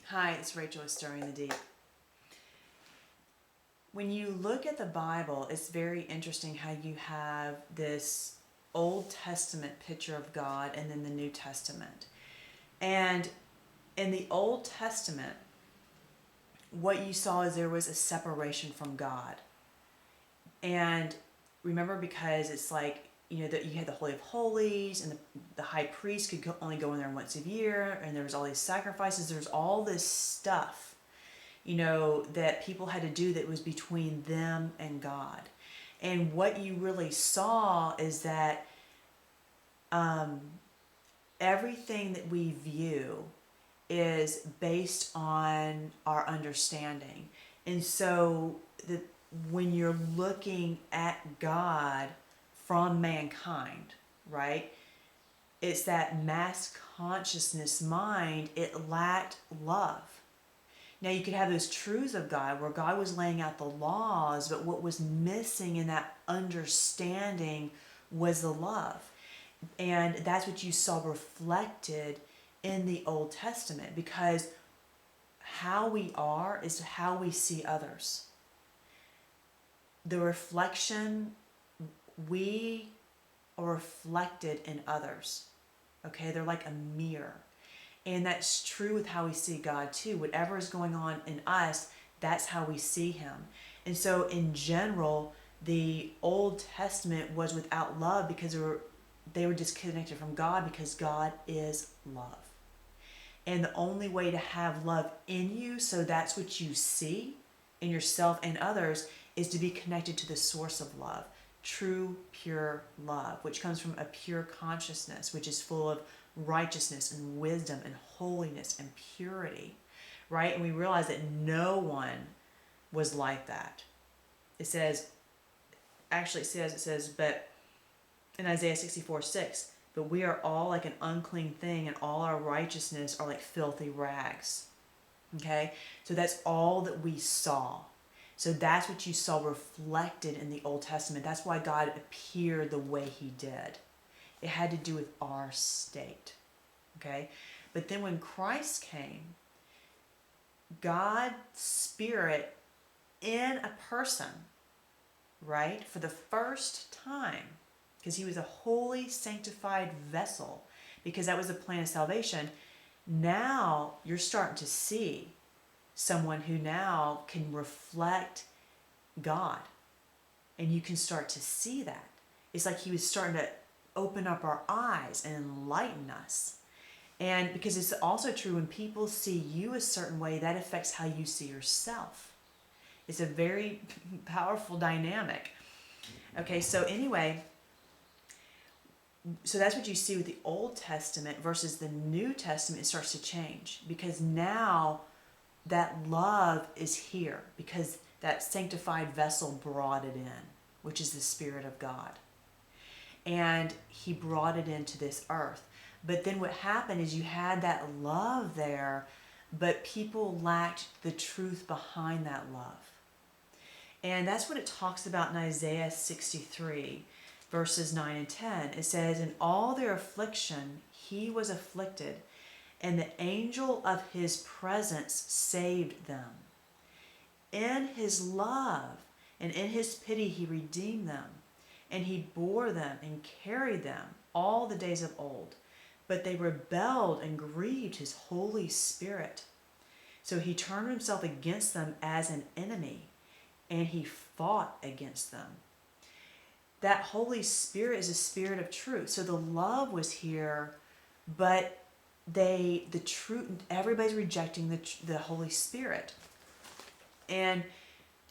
Hi, it's Rachel with Stirring the Deep. When you look at the Bible, it's very interesting how you have this Old Testament picture of God and then the New Testament. And in the Old Testament, what you saw is there was a separation from God. And remember, because it's like, that you had the Holy of Holies, and the high priest could only go in there once a year, and there was all these sacrifices, there's all this stuff that people had to do that was between them and God. And what you really saw is that everything that we view is based on our understanding. And so when you're looking at God from mankind, right? It's that mass consciousness mind, it lacked love. Now, you could have those truths of God where God was laying out the laws, but what was missing in that understanding was the love. And that's what you saw reflected in the Old Testament, because how we are is how we see others. The reflection, we are reflected in others. Okay, they're like a mirror. And that's true with how we see God too. Whatever is going on in us, that's how we see him. And so in general, the Old Testament was without love because they were disconnected from God, because God is love. And the only way to have love in you, so that's what you see in yourself and others, is to be connected to the source of love. True, pure love, which comes from a pure consciousness, which is full of righteousness and wisdom and holiness and purity, right? And we realize that no one was like that. It says, but in Isaiah 64:6, but we are all like an unclean thing, and all our righteousness are like filthy rags. Okay? So that's all that we saw. So that's what you saw reflected in the Old Testament. That's why God appeared the way he did. It had to do with our state. Okay? But then when Christ came, God's Spirit in a person, right, for the first time, because he was a holy, sanctified vessel, because that was the plan of salvation. Now you're starting to see someone who now can reflect God, and you can start to see that. It's like he was starting to open up our eyes and enlighten us. And because it's also true, when people see you a certain way, that affects how you see yourself. It's a very powerful dynamic. Okay, so anyway, so that's what you see with the Old Testament versus the New Testament. It starts to change because now that love is here, because that sanctified vessel brought it in, which is the Spirit of God. And he brought it into this earth. But then what happened is you had that love there, but people lacked the truth behind that love. And that's what it talks about in Isaiah 63, verses 9 and 10. It says, in all their affliction, he was afflicted, and the angel of his presence saved them. In his love and in his pity, he redeemed them, and he bore them and carried them all the days of old. But they rebelled and grieved his Holy Spirit. So he turned himself against them as an enemy, and he fought against them. That Holy Spirit is a spirit of truth. So the love was here, but everybody's rejecting the Holy Spirit. And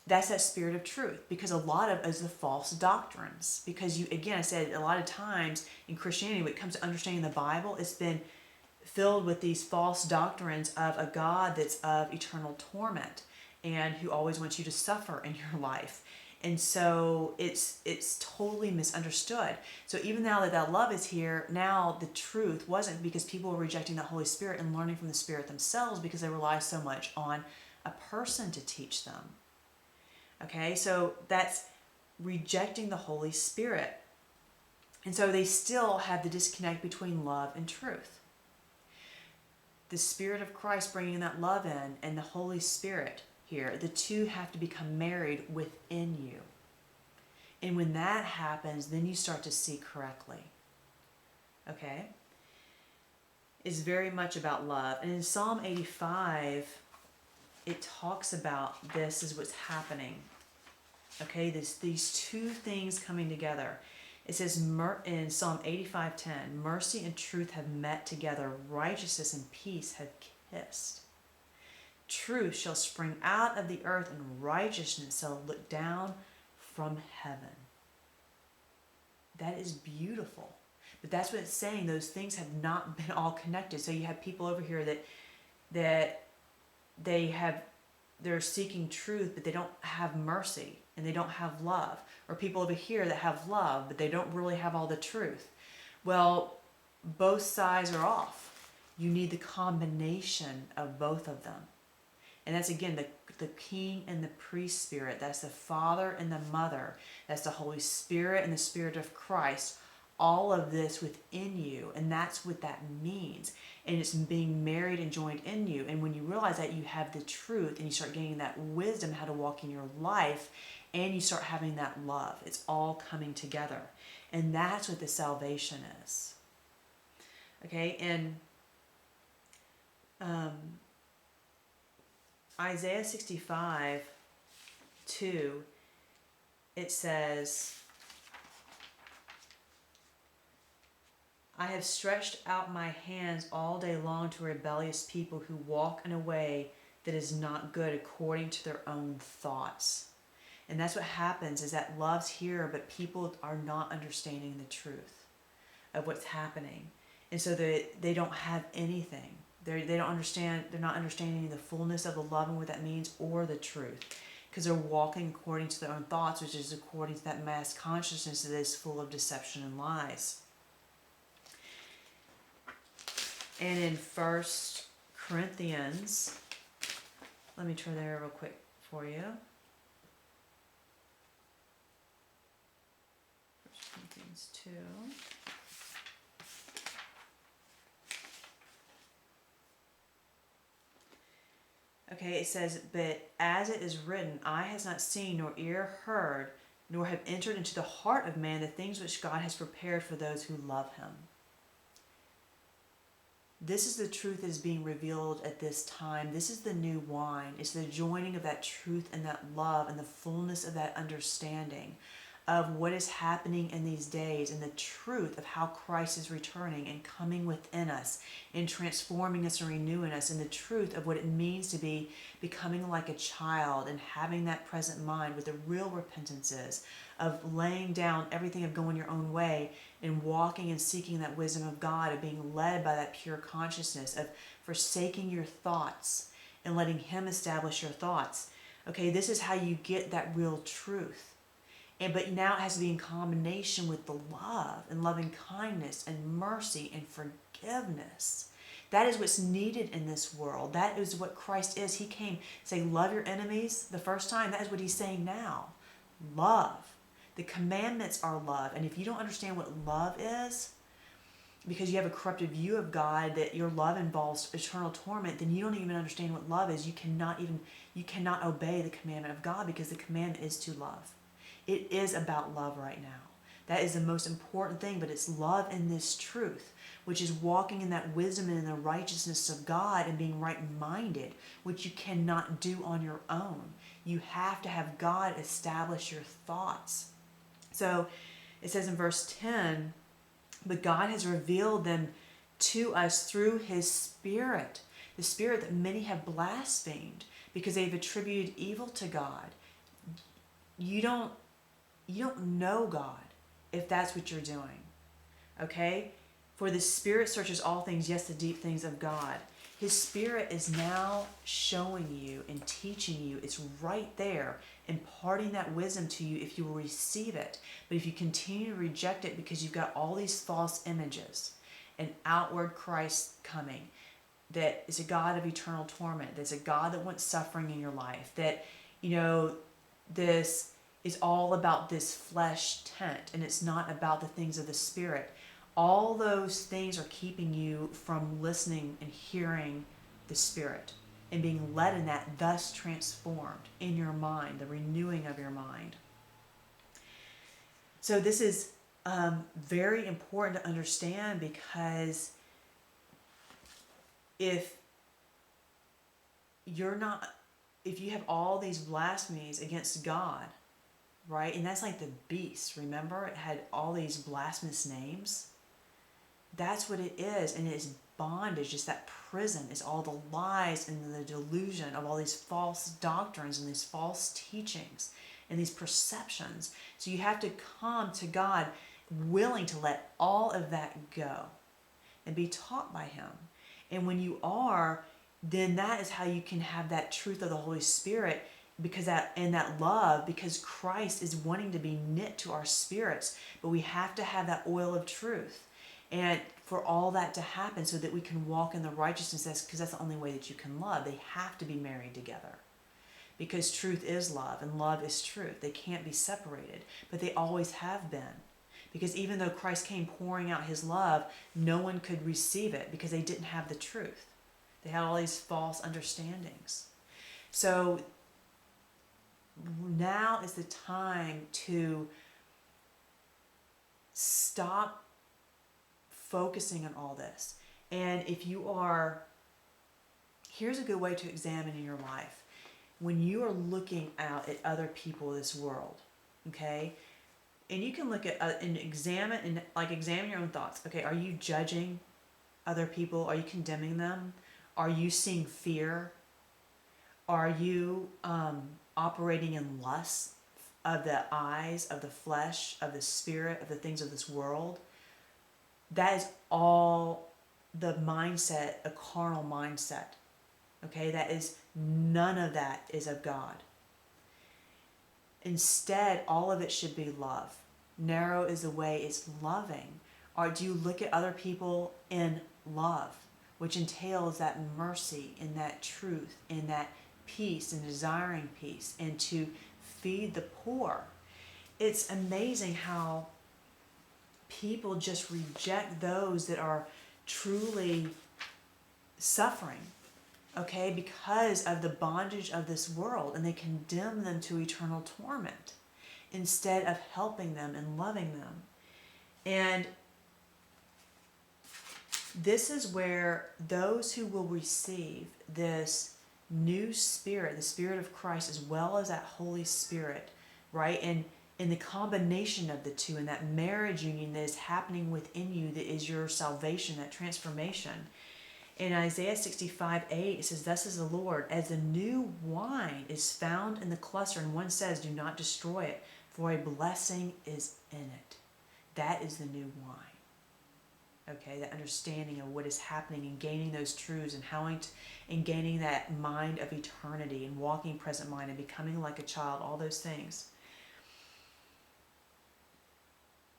that's that spirit of truth, because a lot of it is the false doctrines. Because I said a lot of times in Christianity, when it comes to understanding the Bible, it's been filled with these false doctrines of a God that's of eternal torment and who always wants you to suffer in your life. And so it's totally misunderstood. So even now that love is here, now the truth wasn't, because people were rejecting the Holy Spirit and learning from the Spirit themselves, because they rely so much on a person to teach them. Okay, so that's rejecting the Holy Spirit. And so they still have the disconnect between love and truth. the Spirit of Christ bringing that love in, and the Holy Spirit here, the two have to become married within you. And when that happens, then you start to see correctly. Okay? It's very much about love. And in Psalm 85, it talks about this is what's happening. Okay? These two things coming together. It says in Psalm 85:10, mercy and truth have met together, righteousness and peace have kissed. Truth shall spring out of the earth, and righteousness shall look down from heaven. That is beautiful. But that's what it's saying. Those things have not been all connected. So you have people over here that they're seeking truth, but they don't have mercy and they don't have love. Or people over here that have love, but they don't really have all the truth. Well, both sides are off. You need the combination of both of them. And that's, again, the king and the priest spirit. That's the Father and the Mother. That's the Holy Spirit and the Spirit of Christ. All of this within you. And that's what that means. And it's being married and joined in you. And when you realize that, you have the truth and you start gaining that wisdom how to walk in your life, and you start having that love. It's all coming together. And that's what the salvation is. Okay? And Isaiah 65:2, it says, I have stretched out my hands all day long to rebellious people who walk in a way that is not good according to their own thoughts. And that's what happens, is that love's here, but people are not understanding the truth of what's happening. And so they don't have anything. They don't understand, they're not understanding the fullness of the love and what that means, or the truth. Because they're walking according to their own thoughts, which is according to that mass consciousness that is full of deception and lies. And in 1 Corinthians, let me turn there real quick for you. 1 Corinthians 2. Okay, it says, but as it is written, eye has not seen, nor ear heard, nor have entered into the heart of man the things which God has prepared for those who love him. This is the truth that is being revealed at this time. This is the new wine. It's the joining of that truth and that love and the fullness of that understanding of what is happening in these days, and the truth of how Christ is returning and coming within us and transforming us and renewing us, and the truth of what it means to be becoming like a child and having that present mind, with the real repentance is of laying down everything of going your own way and walking and seeking that wisdom of God, of being led by that pure consciousness, of forsaking your thoughts and letting him establish your thoughts. Okay, this is how you get that real truth. But now it has to be in combination with the love and loving kindness and mercy and forgiveness. That is what's needed in this world. That is what Christ is. He came to say, love your enemies the first time. That is what he's saying now. Love. The commandments are love. And if you don't understand what love is, because you have a corrupted view of God, that your love involves eternal torment, then you don't even understand what love is. You cannot obey the commandment of God, because the commandment is to love. It is about love right now. That is the most important thing, but it's love in this truth, which is walking in that wisdom and in the righteousness of God and being right-minded, which you cannot do on your own. You have to have God establish your thoughts. So it says in verse 10, but God has revealed them to us through his Spirit, the Spirit that many have blasphemed because they've attributed evil to God. You don't know God if that's what you're doing. Okay? For the Spirit searches all things, yes, the deep things of God. His Spirit is now showing you and teaching you. It's right there, imparting that wisdom to you if you will receive it. But if you continue to reject it because you've got all these false images, an outward Christ coming, that is a God of eternal torment, that's a God that wants suffering in your life, that, this is all about this flesh tent, and it's not about the things of the Spirit. All those things are keeping you from listening and hearing the Spirit and being led in that, thus transformed in your mind, the renewing of your mind. So this is very important to understand, because if you have all these blasphemies against God, right? And that's like the beast, remember? It had all these blasphemous names. That's what it is. And it's bondage, it's that prison, it's all the lies and the delusion of all these false doctrines and these false teachings and these perceptions. So you have to come to God willing to let all of that go and be taught by Him. And when you are, then that is how you can have that truth of the Holy Spirit, because that love, because Christ is wanting to be knit to our spirits. But we have to have that oil of truth, and for all that to happen so that we can walk in the righteousness, because that's the only way that you can love. They have to be married together, because truth is love and love is truth. They can't be separated, but they always have been. Because even though Christ came pouring out His love, no one could receive it because they didn't have the truth. They had all these false understandings. So now is the time to stop focusing on all this. And if you are, here's a good way to examine in your life. When you are looking out at other people in this world, okay? And you can look at and examine your own thoughts. Okay, are you judging other people? Are you condemning them? Are you seeing fear? Are you operating in lust of the eyes, of the flesh, of the spirit, of the things of this world? That is all the mindset, a carnal mindset. Okay, none of that is of God. Instead, all of it should be love. Narrow is the way, it's loving. Or do you look at other people in love, which entails that mercy and that truth and that peace and desiring peace, and to feed the poor? It's amazing how people just reject those that are truly suffering, okay, because of the bondage of this world, and they condemn them to eternal torment instead of helping them and loving them. And this is where those who will receive this new spirit, the Spirit of Christ, as well as that Holy Spirit, right, and in the combination of the two, and that marriage union that is happening within you, that is your salvation, that transformation. In Isaiah 65:8, it says, "Thus says the Lord, as the new wine is found in the cluster, and one says, do not destroy it, for a blessing is in it." That is the new wine. Okay, that understanding of what is happening and gaining those truths and gaining that mind of eternity and walking present mind and becoming like a child, all those things.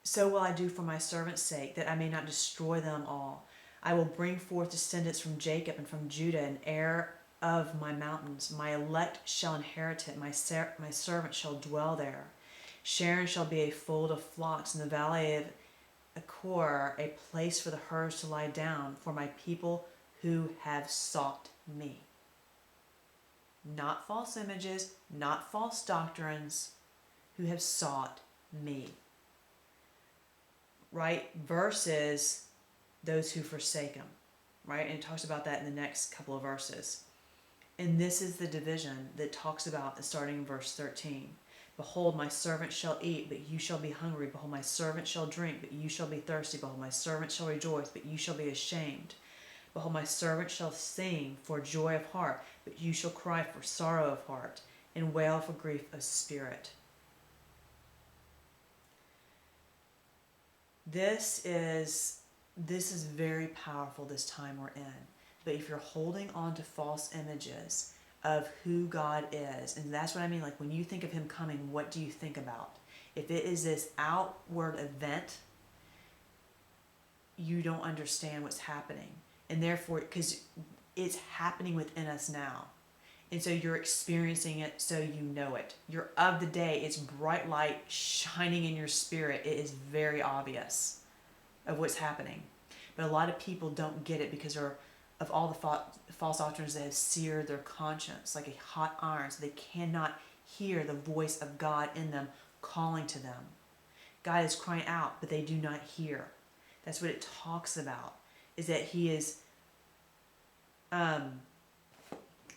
"So will I do for my servant's sake, that I may not destroy them all. I will bring forth descendants from Jacob and from Judah, an heir of my mountains. My elect shall inherit it. My servant shall dwell there. Sharon shall be a fold of flocks, in the valley of Achor, a place for the herds to lie down, for my people who have sought me." Not false images, not false doctrines, who have sought me. Right? Versus those who forsake him. Right? And it talks about that in the next couple of verses. And this is the division that talks about, starting in verse 13. "Behold, my servant shall eat, but you shall be hungry. Behold, my servant shall drink, but you shall be thirsty. Behold, my servant shall rejoice, but you shall be ashamed. Behold, my servant shall sing for joy of heart, but you shall cry for sorrow of heart, and wail for grief of spirit." This is very powerful, this time we're in. But if you're holding on to false images of who God is, and that's what I mean, like when you think of him coming, what do you think about? If it is this outward event, you don't understand what's happening. And therefore, because it's happening within us now. And so you're experiencing it, so you know it. You're of the day, it's bright light shining in your spirit. It is very obvious. of what's happening. But a lot of people don't get it because of all the false doctrines that have seared their conscience like a hot iron, so they cannot hear the voice of God in them calling to them. God is crying out, but they do not hear. That's what it talks about, is that he is, let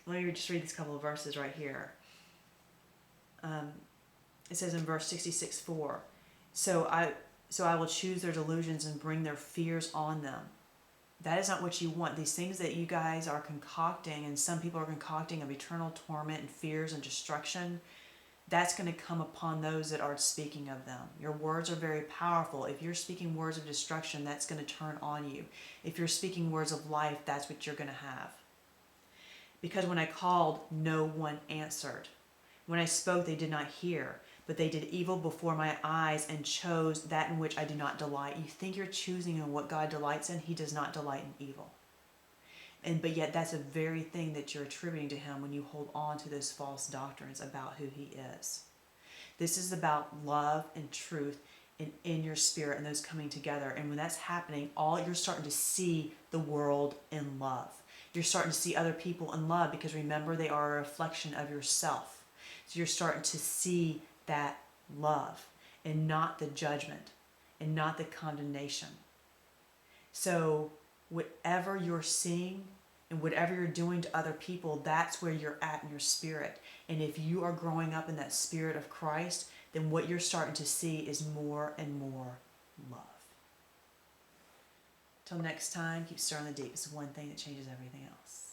me just read these couple of verses right here. It says in verse 66:4, so I will choose their delusions and bring their fears on them. That is not what you want. These things that you guys are concocting, and some people are concocting, of eternal torment and fears and destruction, that's going to come upon those that are speaking of them. Your words are very powerful. If you're speaking words of destruction, that's going to turn on you. If you're speaking words of life, that's what you're going to have. Because when I called, no one answered. When I spoke, they did not hear, but they did evil before my eyes and chose that in which I do not delight. You think you're choosing in what God delights in? He does not delight in evil. But yet that's a very thing that you're attributing to him when you hold on to those false doctrines about who he is. This is about love and truth and in your spirit and those coming together. And when that's happening, you're starting to see the world in love. You're starting to see other people in love, because remember, they are a reflection of yourself. So you're starting to see that love and not the judgment and not the condemnation. So whatever you're seeing and whatever you're doing to other people, that's where you're at in your spirit. And if you are growing up in that spirit of Christ, then what you're starting to see is more and more love. Till next time, keep stirring the deep. It's one thing that changes everything else.